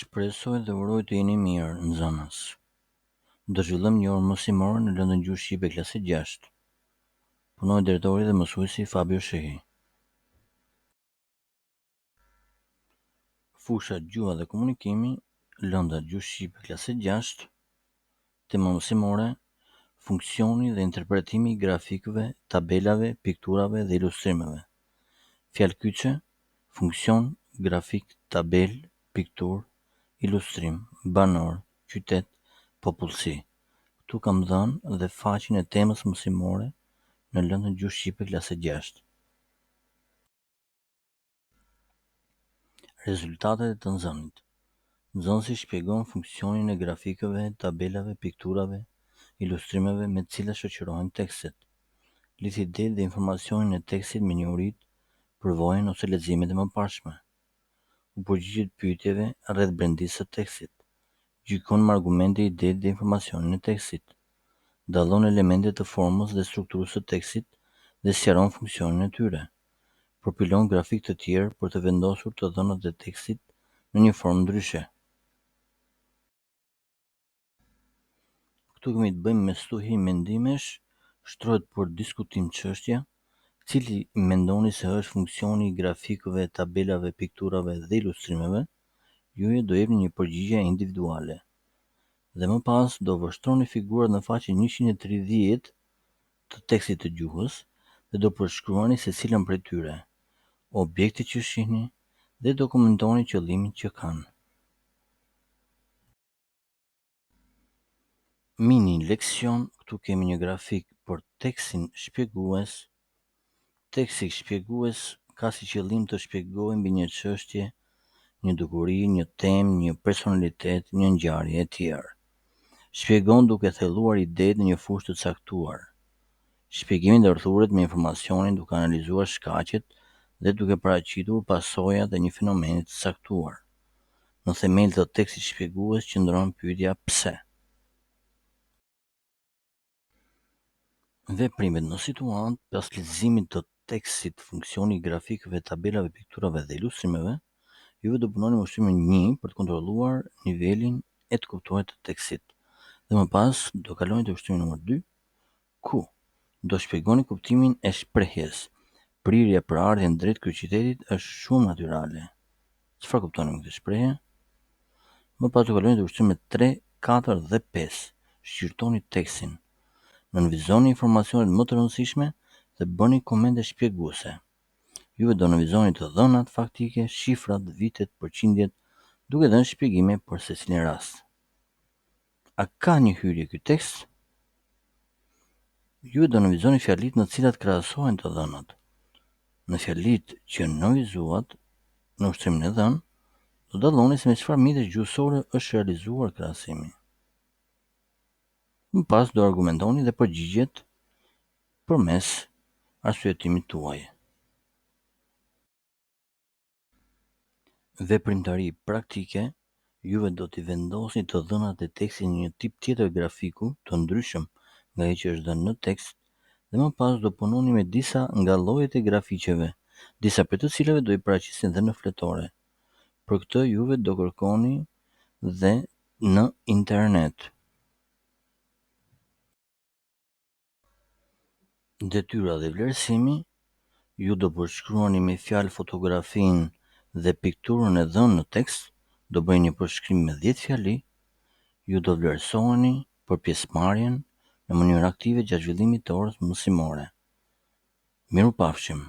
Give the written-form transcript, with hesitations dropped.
Shpresoj dhe uroj të jeni mirë, nxënës. Do zhvillojmë një orë mësimore në lëndën gjuhë shqipe klasë 6. Punoj drejtori dhe mësuesi Fabio Shehi. Fusha gjuha dhe komunikimi, lënda gjuhë shqipe klasë 6. Tema mësimore: funksioni dhe interpretimi i grafikëve, tabelave, pikturave dhe ilustrimeve. Fjalë kyçe: funksion, grafik, tabel, piktur, ilustrim, banor, qytet, popullsi. Këtu kam dhënë dhe faqen e temës mësimore në lëndën gjuhë shqipe klasë 6. Rezultatet e të nxënit. Nxënësi shpjegon funksionin e grafikëve, tabelave, pikturave, ilustrimeve me të cilat shoqërohen tekstet. Lidh idetë dhe informacionin e tekstit me njohuritë, përvojën ose leximet e mëparshme. U përgjigjet pyetjeve rreth brendisë së tekstit. Gjykon me argumente idetë dhe informacionin e tekstit. Dallon elementet të formës dhe strukturës së tekstit dhe sqaron funksionin e tyre. Përpilon grafik të tjerë për të vendosur të dhënat e tekstit në një formë ndryshe. Këtu kemi të bëjmë me stuhi mendimesh, shtrohet për diskutim çështja, cili mendoni se është funksioni i grafikëve, tabelave, pikturave dhe ilustrimeve. Juve do jepni një përgjigje individuale. Dhe më pas do vështroni figurat në faqen 130 të tekstit të gjuhës dhe do përshkruani secilën prej tyre, objektet që shihni dhe do komentoni qëllimin që kanë. Mini leksion, këtu kemi një grafik për tekstin shpjegues. Teksti shpjegues ka si qëllim të shpjegojë mbi një çështje, një dukuri, një temë, një personalitet, një ngjarje e tjerë. Shpjegon duke thelluar idetë në një fushë të caktuar. Shpjegimi ndërthuret me informacionin duke analizuar shkaqet dhe duke paraqitur pasojat e një fenomeni të caktuar. Në themel të tekstit shpjegues qëndron pyetja pse. Veprimet në situatë: pas leximit të tekstit, funksioni i grafikëve, tabelave, pikturave dhe ilustrimeve, juve do punoni me ushtrimin 1 për të kontrolluar nivelin e të kuptuarit të tekstit. Dhe më pas do kaloni te ushtrimi numër 2, ku do shpjegoni kuptimin e shprehjes. Prirja për ardhjen drejt kryeqytetit është shumë natyrale. Çfarë kuptoni me këtë shprehje? Më pas do kaloni te ushtrimet 3, 4 dhe 5. Shqyrtoni tekstin. Nënvizoni informacionet më të rëndësishme dhe bëni komente shpjeguese. Juve do nënvizoni të dhënat faktike, shifrat, vitet, përqindjet, duke dhënë shpjegime për secilin rast. A ka një hyrje ky tekst? Juve do nënvizoni fjalitë në të cilat krahasohen të dhënat. Në fjalitë që nënvizuat në ushtrimin e dhënë, do dalloni se me çfarë mjetesh gjuhësore është realizuar krahasimi. Më pas do argumentoni dhe përgjigjet përmes arsyetimit tuaj. Veprimtari praktike: juve do t'i vendosni të dhënat e tekstit në një tip tjetër grafiku të ndryshëm nga ai që është dhënë në tekst dhe më pas do punoni me disa nga llojet e grafiqeve, disa prej të cilave do i paraqisni dhe në fletore. Për këtë juve do kërkoni dhe në internet. Detyra dhe vlerësimi: ju do përshkruani me fjalë fotografinë dhe pikturën e dhënë në tekst, do bëni një përshkrim me 10 fjali, ju do vlerësoheni për pjesëmarrjen në mënyrë aktive gjatë zhvillimit të orës mësimore. Mirupafshim.